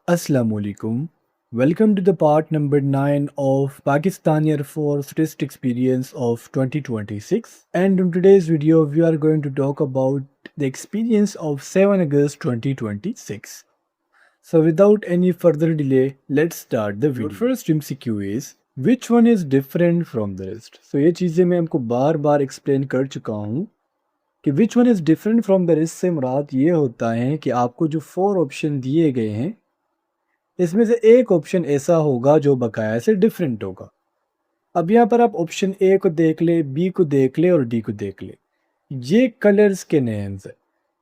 Assalamualaikum. Welcome to the part number 9 of Pakistan Air Force Test Experience of 2026. And in today's video, we are going to talk about the experience of 7 August 2026. So without any further delay, let's start the video. Your first MCQ is which one is different from the rest? So ये चीज़ें मैं आपको बार बार explain कर चुका हूँ कि विच one is different from the rest से मुराद ये होता है कि आपको जो 4 ऑप्शन दिए गए हैं इसमें से एक ऑप्शन ऐसा होगा जो बकाया से डिफरेंट होगा। अब यहाँ पर आप ऑप्शन ए को देख ले, बी को देख ले और डी को देख ले, ये कलर्स के नेम्स है।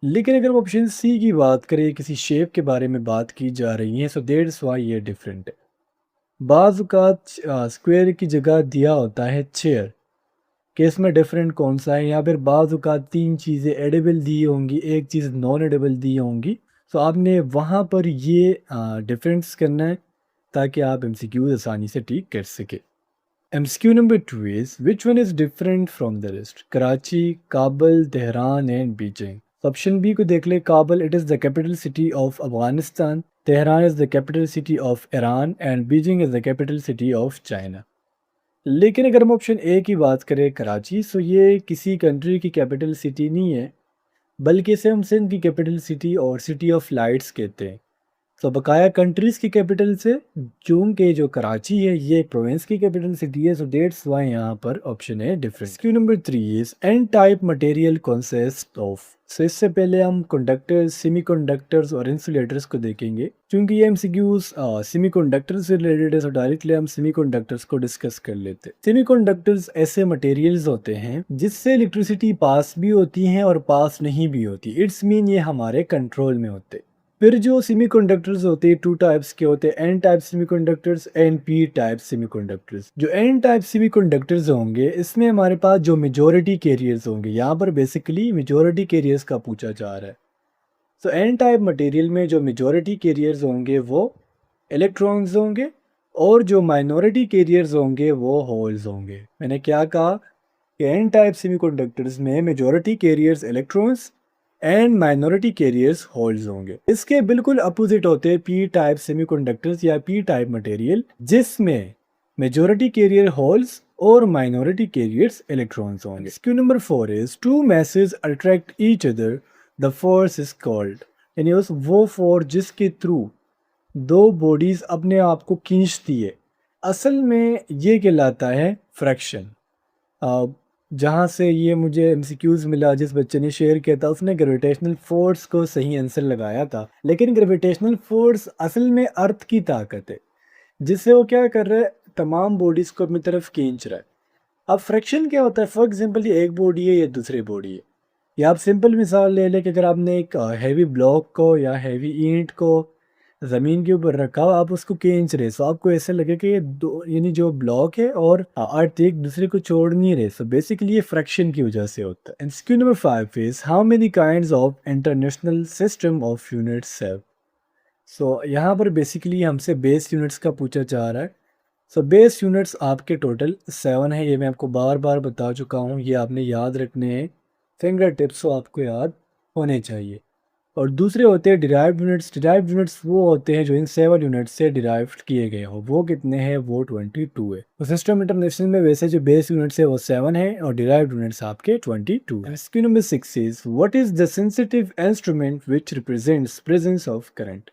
लेकिन अगर ऑप्शन सी की बात करें, किसी शेप के बारे में बात की जा रही है, सो दैट्स व्हाई ये डिफरेंट है। बाज़ औक़ात स्क्वायर की जगह दिया होता है चेयर, केस में डिफरेंट कौन सा है, या फिर बाज़ औक़ात 3 चीज़ें एडिबल दी होंगी, एक चीज़ नॉन एडिबल दी होंगी। तो आपने वहाँ पर ये डिफरेंस करना है ताकि आप एमसीक्यूज आसानी से ठीक कर सके। MCQ number 2 is which one is different from the rest? Karachi, Kabul, Tehran and Beijing. Option B को देख ले। Kabul it is the capital city of Afghanistan, Tehran is the capital city of Iran and Beijing is the capital city of China. लेकिन अगर हम option A की बात करें कराची, सो ये किसी कंट्री की कैपिटल सिटी नहीं है, बल्कि इसे हम सिंध की कैपिटल सिटी और सिटी ऑफ लाइट्स कहते हैं। तो बकाया कंट्रीज़ की कैपिटल से, चूँकि जो कराची है ये प्रोविंस की कैपिटल सिटी है, सो डेट्स वाई यहाँ पर ऑप्शन है difference. Q number 3 is an type material consist of. So इससे पहले हम कंडक्टर्स, सेमीकंडक्टर्स और इंसुलेटर्स को देखेंगे। क्योंकि ये एमसीक्यूज सेमीकंडक्टर्स से रिलेटेड है, सो डायरेक्टली हम सेमीकंडक्टर्स को डिस्कस कर लेते हैं। सेमीकंडक्टर्स ऐसे मटेरियल्स होते हैं जिससे इलेक्ट्रिसिटी पास भी होती है और पास नहीं भी होती। इट्स मीन ये हमारे कंट्रोल में होते। फिर जो सेमीकंडक्टर्स होते हैं 2 टाइप्स के होते हैं, N type semiconductors and P type semiconductors. जो एन टाइप सेमीकंडक्टर्स होंगे इसमें हमारे पास जो मेजॉरिटी कैरियर्स होंगे, यहाँ पर बेसिकली मेजॉरिटी कैरियर्स का पूछा जा रहा है। तो एन टाइप मटेरियल में जो मेजॉरिटी कैरियर्स होंगे वो इलेक्ट्रॉन्स होंगे और जो माइनॉरिटी कैरियर्स होंगे वो होल्स होंगे। मैंने क्या कहा कि एन टाइप सेमीकंडक्टर्स में majority carriers electrons and minority carriers holes होंगे। इसके बिल्कुल अपोजिट होते हैं पी टाइप सेमीकंडक्टर्स या पी टाइप मटेरियल, जिसमें मेजॉरिटी कैरियर होल्स और माइनॉरिटी कैरियर्स इलेक्ट्रॉन्स होंगे। Q number 4 is two masses attract each other, the force is called. यानी उस वो फोर्स जिसके थ्रू दो बॉडीज अपने आप को खींचती है, असल में ये कहलाता है फ्रैक्शन। जहाँ से ये मुझे एमसीक्यूज़ मिला, जिस बच्चे ने शेयर किया था उसने ग्रेविटेशनल फोर्स को सही आंसर लगाया था, लेकिन ग्रेविटेशनल फोर्स असल में अर्थ की ताकत है जिससे वो क्या कर रहा है, तमाम बॉडीज़ को अपनी तरफ खींच रहा है। अब फ्रैक्शन क्या होता है? फॉर एग्जांपल ये एक बॉडी है, ये दूसरी बॉडी है। या आप सिंपल मिसाल ले लें कि अगर आपने एक हैवी ब्लॉक को या हैवी ईंट को ज़मीन के ऊपर रखा हो, आप उसको खींच रहे, सो आपको ऐसे लगे कि ये दो, यानी जो ब्लॉक है और अर्थ एक दूसरे को छोड़ नहीं रहे। सो बेसिकली ये फ्रैक्शन की वजह से होता है। MCQ number 5 is how many kinds of international system of units have. So यहाँ पर बेसिकली हमसे बेस यूनिट्स का पूछा जा रहा है। सो बेस यूनिट्स आपके टोटल 7 है, ये मैं आपको बार बार बता चुका हूँ, ये आपने याद रखने हैं। फिंगर टिप्स तो आपको याद होने चाहिए। और दूसरे होते हैं डिराइव्ड यूनिट्स। डिराइव्ड यूनिट्स वो होते हैं जो इन 7 यूनिट्स से डिराइव्ड किए गए हो। वो कितने हैं? वो 22 है। तो सिस्टम इंटरनेशनल में वैसे जो बेस यूनिट्स है वो 7 है और डिराइव्ड यूनिट्स आपके 22 है। Question number 6 is what is the sensitive instrument which represents presence of current.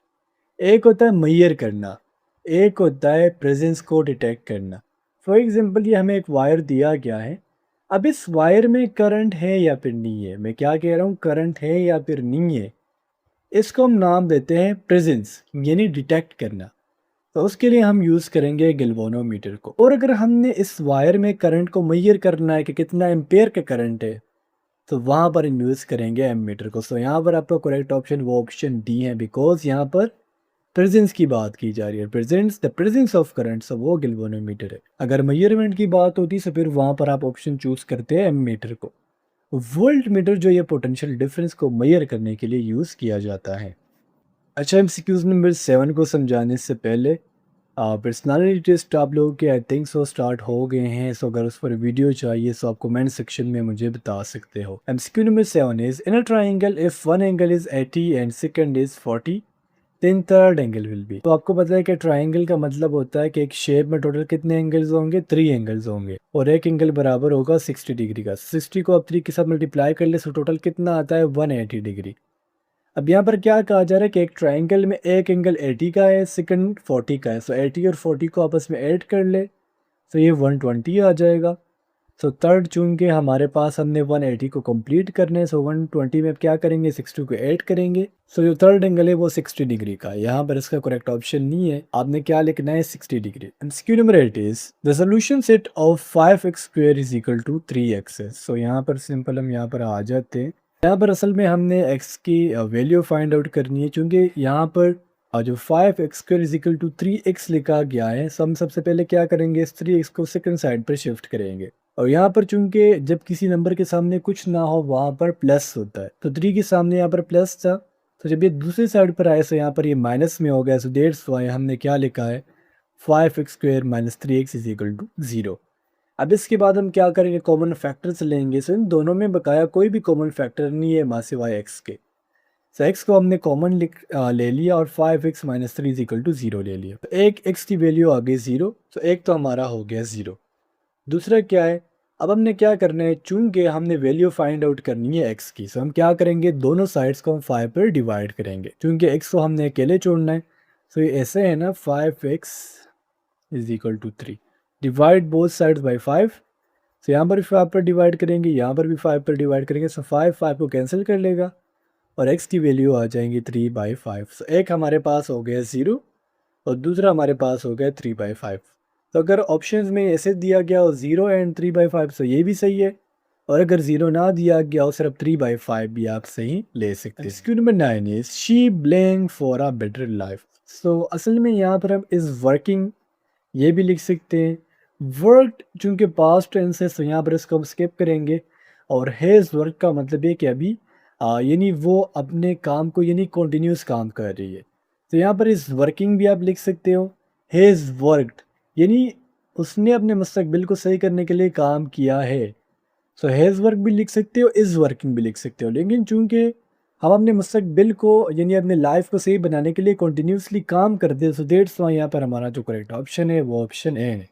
एक होता है मेजर करना, एक होता है प्रेजेंस को डिटेक्ट करना। फॉर एग्जांपल ये हमें एक वायर दिया गया है, अब इस वायर में करंट है या फिर नहीं है। मैं क्या कह रहा हूँ, करंट है या फिर नहीं है, इसको हम नाम देते हैं प्रेजेंस, यानी डिटेक्ट करना। तो उसके लिए हम यूज़ करेंगे गैल्वेनोमीटर को। और अगर हमने इस वायर में करंट को मेजर करना है कि कितना एम्पेयर का करंट है, तो वहाँ पर हम यूज़ करेंगे एमीटर को। सो यहाँ पर आपका करेक्ट ऑप्शन वो ऑप्शन डी है, बिकॉज यहाँ पर प्रेजेंस की बात की जा रही है। Presence, the presence of current, so वो गैल्वेनोमीटर है। अगर मेजरमेंट की बात होती तो फिर वहाँ पर आप ऑप्शन चूज़ करते हैं एमीटर को। वोल्ट मीटर जो ये पोटेंशियल डिफरेंस को मेजर करने के लिए यूज़ किया जाता है। अच्छा, एमसीक्यूज नंबर 7 को समझाने से पहले पर्सनालिटी टेस्ट आप लोगों के आई थिंक सो स्टार्ट हो गए हैं। सो अगर उस पर वीडियो चाहिए तो आप कमेंट सेक्शन में मुझे बता सकते हो। MCQ number 7 is in a triangle if one angle is 80 and second is 40, then third angle will be, तो आपको पता है कि ट्राइंगल का मतलब होता है कि एक शेप में टोटल कितने एंगल्स होंगे, 3 एंगल्स होंगे और एक एंगल बराबर होगा 60 डिग्री का। 60 को आप 3 के साथ मल्टीप्लाई कर ले तो टोटल कितना आता है, 180 डिग्री। अब यहाँ पर क्या कहा जा रहा है कि एक ट्राइंगल में एक एंगल 80 का है, सेकंड 40 का है, सो 80 और 40 को आपस में ऐड कर ले तो ये 120 आ जाएगा। सो थर्ड चुन के हमारे पास हमने 180 को कंप्लीट करना है, सो 120 में अब क्या करेंगे, 60 को ऐड करेंगे। सो जो थर्ड एंगल है वो 60 डिग्री का है। यहाँ पर इसका करेक्ट ऑप्शन नहीं है, आपने क्या लिखना है, 60 डिग्री। MCQ number 8 is the solution set of 5x square is equal to 3x। So यहाँ पर सिंपल हम यहाँ पर आ जाते हैं। यहाँ पर असल में हमने x की वैल्यू फाइंड आउट करनी है, क्योंकि यहाँ पर जो 5x square is equal to 3x लिखा गया है, सो हम सबसे पहले क्या करेंगे, इस 3x को सेकंड साइड पर शिफ्ट करेंगे। और यहाँ पर चूंकि जब किसी नंबर के सामने कुछ ना हो वहाँ पर प्लस होता है, तो 3 के सामने यहाँ पर प्लस था, तो जब ये दूसरी साइड पर आए तो यहाँ पर ये माइनस में हो गया। सो दैट्स व्हाई हमने क्या लिखा है, 5x square minus 3x is equal to 0। अब इसके बाद हम क्या करेंगे, कॉमन फैक्टर्स लेंगे। सो इन दोनों में बकाया कोई भी कॉमन फैक्टर नहीं है माँ सिवाय एक्स के। सो एक्स को हमने कॉमन ले लिया और 5x minus 3 is equal to 0 ले लिया, तो एक एक्स की वैल्यू आ गई 0, तो एक तो हमारा हो गया 0। दूसरा क्या है, अब हमने क्या करना है, चुन के हमने वैल्यू फाइंड आउट करनी है एक्स की। सो हम क्या करेंगे, दोनों साइड्स को हम 5 पर डिवाइड करेंगे, क्योंकि एक्स को हमने अकेले छोड़ना है। सो ये ऐसे है ना, 5x is equal to 3, divide both sides by 5। So यहाँ पर भी 5 पर डिवाइड करेंगे, यहाँ पर भी 5 पर डिवाइड करेंगे। सो 5 को कैंसिल कर लेगा और x की वैल्यू आ जाएंगी 3/5। सो एक हमारे पास हो गया 0 और दूसरा हमारे पास हो गया 3/5। तो अगर ऑप्शंस में ऐसे दिया गया हो 0 एंड 3/5, तो ये भी सही है, और अगर 0 ना दिया गया हो, सिर्फ 3/5 भी आप सही ले सकते हैं। MCQ number 9 is she playing for a better life. So असल में यहाँ पर हम इज वर्किंग ये भी लिख सकते हैं। वर्क चूंकि पास्ट टेंस है, तो यहाँ पर इसको हम स्किप करेंगे। और हैज़ वर्क का मतलब है कि अभी यानी वो अपने काम को यानी कॉन्टीन्यूस काम कर रही है। तो यहाँ पर इस वर्किंग भी आप लिख सकते हो। हैज़ वर्कड यानी उसने अपने मुस्तकबिल को सही करने के लिए काम किया है। सो हैज़ वर्क भी लिख सकते हो, इज़ वर्किंग भी लिख सकते हो, लेकिन चूंकि हम अपने मुस्तकबिल को यानी अपने लाइफ को सही बनाने के लिए कॉन्टीन्यूसली काम करते हैं, सो दैट्स व्हाई यहाँ पर हमारा जो करेक्ट ऑप्शन है वो ऑप्शन है,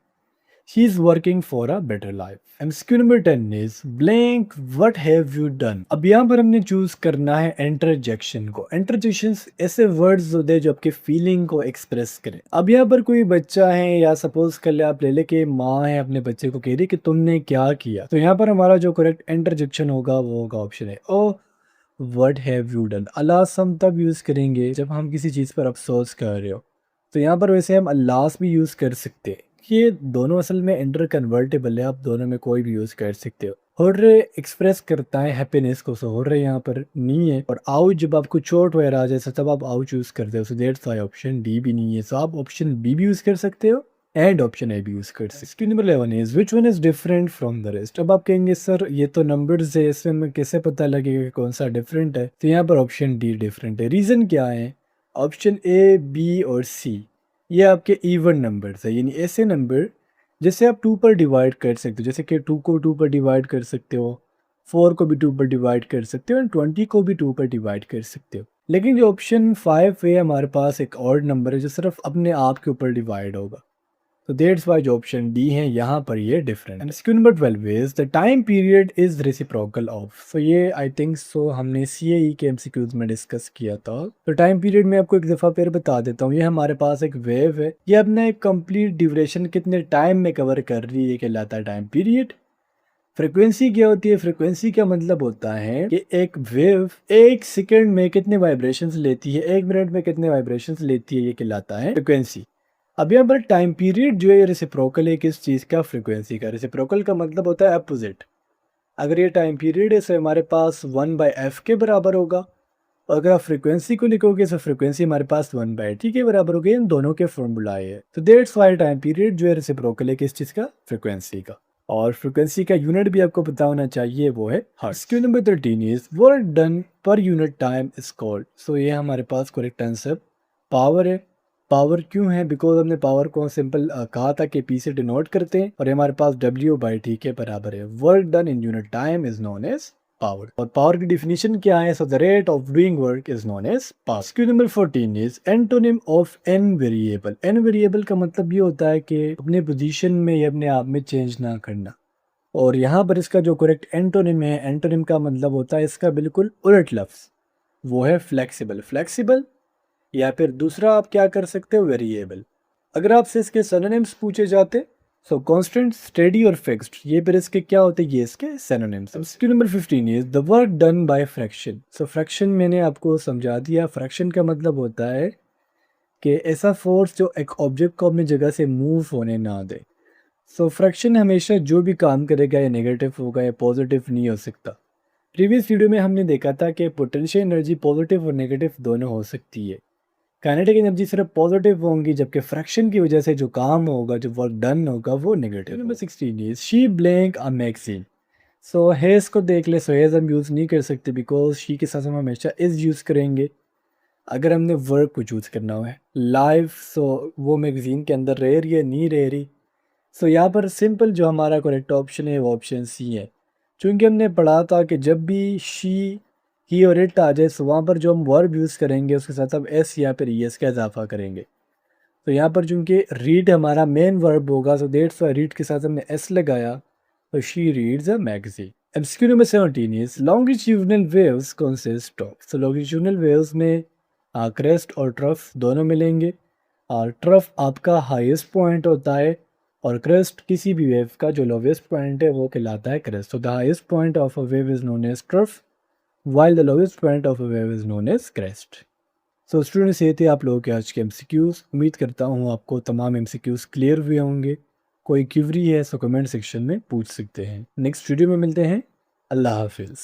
she is working for a better life. MCQ number 10 is blank what have you done. अब यहाँ पर हमने चूज करना है इंटरजेक्शन को। इंटरजेक्शंस ऐसे वर्ड्स होते हैं जो आपके फीलिंग को एक्सप्रेस करें। अब यहाँ पर कोई बच्चा है या सपोज कर ले आप ले ले के माँ है अपने बच्चे को कह रही कि तुमने क्या किया, तो यहाँ पर हमारा जो करेक्ट इंटरजेक्शन होगा वो होगा ऑप्शन है oh what have you done. अल्लाह हम तब यूज करेंगे जब हम किसी चीज पर अफसोस कर रहे हो, तो यहाँ पर वैसे हम अल्लाह भी यूज कर सकते हैं। ये दोनों असल में इंटर कन्वर्टेबल है, आप दोनों में कोई भी यूज कर सकते हो। हुर्रे एक्सप्रेस करता है हैप्पीनेस को, सो हुर्रे यहाँ पर नहीं है। और आउच जब आपको चोट वगैरह आ जाए तब आप आउच यूज करते हो, so that's why option D भी नहीं है। सो आप ऑप्शन बी भी यूज कर सकते हो एंड ऑप्शन ए भी यूज कर सकते हो। Number 11 is which one is different from the rest. अब आप कहेंगे सर ये तो नंबर्स है, इसमें हमें कैसे पता लगेगा कि कौन सा डिफरेंट है, तो यहाँ पर ऑप्शन डी डिफरेंट है। रीजन क्या है, ऑप्शन ए बी और सी ये आपके इवन नंबर्स है, यानी ऐसे नंबर जैसे आप 2 पर डिवाइड कर सकते हो, जैसे कि 2 को 2 पर डिवाइड कर सकते हो, 4 को भी 2 पर डिवाइड कर सकते हो एंड 20 को भी 2 पर डिवाइड कर सकते हो। लेकिन जो ऑप्शन 5 है हमारे पास एक और नंबर है जो सिर्फ अपने आप के ऊपर डिवाइड होगा, तो दैट्स वाई जो ऑप्शन डी है यहाँ पर ये different. MCQ number 12 is the time period is reciprocal of. So ये आई थिंक सो हमने सीएई के एमसीक्यूज में डिस्कस किया था। तो टाइम पीरियड में आपको एक दफ़ा फिर बता देता हूँ, ये हमारे पास एक वेव है, ये अपना एक कंप्लीट ड्यूरेशन कितने टाइम में कवर कर रही है कहलाता है टाइम पीरियड। फ्रीक्वेंसी क्या होती है, फ्रीक्वेंसी का मतलब होता है कि एक वेव एक सेकंड में कितने वाइब्रेशंस लेती है, एक मिनट में कितने वाइब्रेशंस लेती है, ये कहलाता है फ्रीक्वेंसी। अब यहाँ पर टाइम पीरियड जो है रेसिप्रोकल है किस चीज़ का, फ्रीक्वेंसी का। रेसिप्रोकल का मतलब होता है अपोजिट। अगर ये टाइम पीरियड है तो हमारे पास 1/f के बराबर होगा, और अगर आप फ्रीक्वेंसी को लिखोगे तो फ्रीक्वेंसी हमारे पास 1/t के बराबर होगी। इन दोनों के फॉर्मूलाए है, तो दैट्स व्हाई टाइम पीरियड जो है रेसिप्रोकल है किस चीज़ का, फ्रीक्वेंसी का। और फ्रीक्वेंसी का यूनिट भी आपको पता होना चाहिए, वो है hertz. Question number 13 is work done पर unit time is called. So ये हमारे पास करेक्ट आंसर पावर है। पावर क्यों है, बिकॉज हमने पावर को सिंपल कहा था कि पी से डिनोट करते हैं, और हमारे पास W/T के बराबर है। Work done in unit time is known as power. और पावर की डिफिनीशन क्या है? So the rate of doing work is known as power. Question number 14 is antonym of invariable. Invariable का मतलब ये होता है कि अपने पोजीशन में या अपने आप में चेंज ना करना। और यहाँ पर इसका जो करेक्ट एंटोनिम है, एंटोनिम का मतलब होता है इसका बिल्कुल उलट लफ्ज़, वो है फ्लेक्सिबल। फ्लेक्सिबल या फिर दूसरा आप क्या कर सकते हो, वेरिएबल। अगर आपसे इसके सिनोनिम्स पूछे जाते, सो कांस्टेंट, स्टेडी और फिक्स्ड, ये फिर इसके क्या होते हैं, ये इसके synonyms. MCQ number 15 is the work done by fraction. So fraction मैंने आपको समझा दिया। फ्रैक्शन का मतलब होता है कि ऐसा फोर्स जो एक ऑब्जेक्ट को अपनी जगह से मूव होने ना दे। सो फ्रैक्शन हमेशा जो भी काम करेगा या नेगेटिव होगा या पॉजिटिव नहीं हो सकता। प्रीवियस वीडियो में हमने देखा था कि पोटेंशियल एनर्जी पॉजिटिव और नेगेटिव दोनों हो सकती है। काइनेटिक एनर्जी सिर्फ पॉजिटिव होंगी, जबकि फ्रैक्शन की वजह से जो काम होगा, जो वर्क डन होगा, वो negative. Number 16 is she blank a magazine. So hedge को देख ले। सो हेज हम यूज़ नहीं कर सकते बिकॉज शी के साथ हम हमेशा इज़ यूज़ करेंगे अगर हमने वर्क को चूज़ करना हो है। लाइव, सो वो मैगजीन के अंदर रह रही है, नहीं रह रही। सो यहाँ पर सिंपल जो हमारा करेक्ट ऑप्शन है वो ऑप्शन सी है। चूँकि हमने पढ़ा था कि जब भी शी, ही और इट आ जाए, सो वहाँ पर जो हम वर्ब यूज़ करेंगे उसके साथ हम एस या फिर ई एस का इजाफा करेंगे। तो यहाँ पर चूँकि रीड हमारा मेन वर्ब होगा, सो देट्स वाई रीड के साथ हमने एस लगाया, तो she reads a magazine. MCQ number 17 is longitudinal waves consist of. So longitudinal waves में क्रेस्ट और ट्रफ दोनों मिलेंगे। और ट्रफ आपका हाईएस्ट पॉइंट होता है और क्रेस्ट किसी भी वेव का जो लोवेस्ट पॉइंट है वो कहलाता है क्रेस्ट। तो the highest point of a wave is known as trough, while the lowest point of a wave is known as crest. So students, ये थे आप लोगों के आज के एमसीक्यूज़। उम्मीद करता हूँ आपको तमाम एमसीक्यूज़ क्लियर हुए होंगे। कोई क्यूरी है तो कमेंट सेक्शन में पूछ सकते हैं। नेक्स्ट वीडियो में मिलते हैं। अल्लाह हाफिज़।